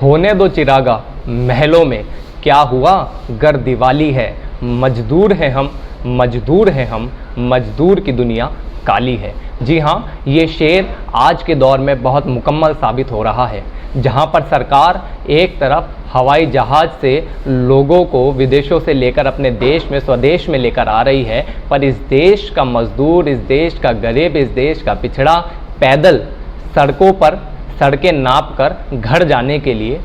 होने दो चिरागा महलों में, क्या हुआ गर दिवाली है। मजदूर हैं हम, मजदूर हैं हम, मजदूर की दुनिया काली है। जी हाँ, ये शेर आज के दौर में बहुत मुकम्मल साबित हो रहा है, जहाँ पर सरकार एक तरफ हवाई जहाज़ से लोगों को विदेशों से लेकर अपने देश में, स्वदेश में लेकर आ रही है, पर इस देश का मजदूर, इस देश का गरीब, इस देश का पिछड़ा पैदल सड़कों पर सड़कें नाप कर घर जाने के लिए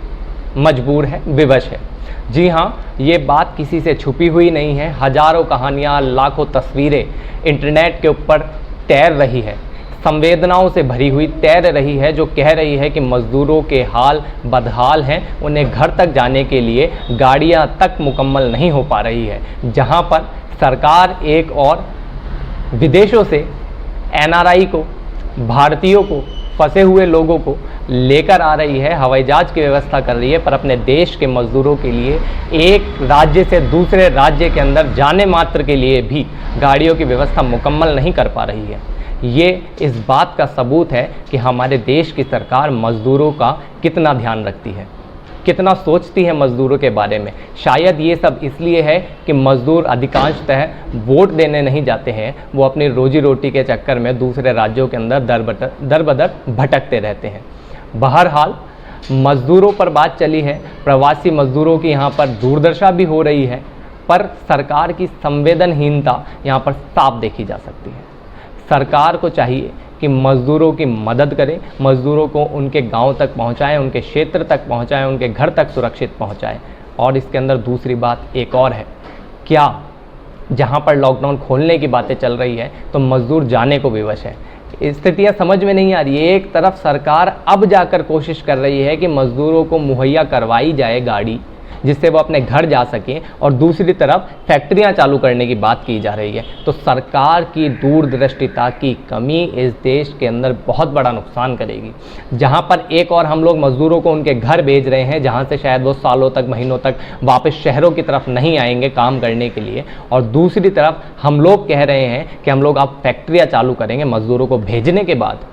मजबूर है, विवश है। जी हाँ, ये बात किसी से छुपी हुई नहीं है। हजारों कहानियाँ, लाखों तस्वीरें इंटरनेट के ऊपर तैर रही है, संवेदनाओं से भरी हुई तैर रही है, जो कह रही है कि मज़दूरों के हाल बदहाल हैं, उन्हें घर तक जाने के लिए गाड़ियाँ तक मुकम्मल नहीं हो पा रही है। जहाँ पर सरकार एक और विदेशों से एनआरआई को, भारतीयों को, फंसे हुए लोगों को लेकर आ रही है, हवाई जहाज़ की व्यवस्था कर रही है, पर अपने देश के मज़दूरों के लिए एक राज्य से दूसरे राज्य के अंदर जाने मात्र के लिए भी गाड़ियों की व्यवस्था मुकम्मल नहीं कर पा रही है। ये इस बात का सबूत है कि हमारे देश की सरकार मज़दूरों का कितना ध्यान रखती है, कितना सोचती है मज़दूरों के बारे में। शायद ये सब इसलिए है कि मज़दूर अधिकांशतः वोट देने नहीं जाते हैं, वो अपनी रोजी रोटी के चक्कर में दूसरे राज्यों के अंदर दर बदर भटकते रहते हैं। बहरहाल मज़दूरों पर बात चली है, प्रवासी मज़दूरों की यहाँ पर दुर्दशा भी हो रही है, पर सरकार की संवेदनहीनता यहाँ पर साफ देखी जा सकती है। सरकार को चाहिए कि मज़दूरों की मदद करें, मज़दूरों को उनके गांव तक पहुंचाएं, उनके क्षेत्र तक पहुंचाएं, उनके घर तक सुरक्षित पहुंचाएं। और इसके अंदर दूसरी बात एक और है, क्या जहां पर लॉकडाउन खोलने की बातें चल रही है तो मज़दूर जाने को विवश है। स्थितियां समझ में नहीं आ रही है। एक तरफ सरकार अब जाकर कोशिश कर रही है कि मज़दूरों को मुहैया करवाई जाए गाड़ी, जिससे वो अपने घर जा सकें, और दूसरी तरफ फैक्ट्रियां चालू करने की बात की जा रही है। तो सरकार की दूरदृष्टिता की कमी इस देश के अंदर बहुत बड़ा नुकसान करेगी। जहां पर एक और हम लोग मज़दूरों को उनके घर भेज रहे हैं, जहां से शायद वो सालों तक, महीनों तक वापस शहरों की तरफ नहीं आएंगे काम करने के लिए, और दूसरी तरफ हम लोग कह रहे हैं कि हम लोग अब फैक्ट्रियाँ चालू करेंगे मज़दूरों को भेजने के बाद।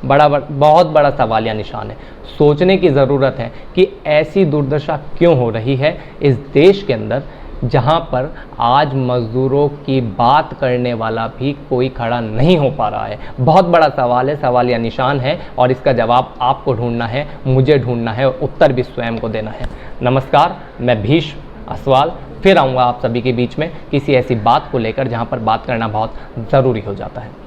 बहुत बड़ा सवालिया निशान है। सोचने की ज़रूरत है कि ऐसी दुर्दशा क्यों हो रही है इस देश के अंदर, जहां पर आज मज़दूरों की बात करने वाला भी कोई खड़ा नहीं हो पा रहा है। बहुत बड़ा सवाल है, सवालिया निशान है, और इसका जवाब आपको ढूंढना है, मुझे ढूंढना है, उत्तर भी स्वयं को देना है। नमस्कार, मैं भीष्म असवाल फिर आऊँगा आप सभी के बीच में किसी ऐसी बात को लेकर जहाँ पर बात करना बहुत ज़रूरी हो जाता है।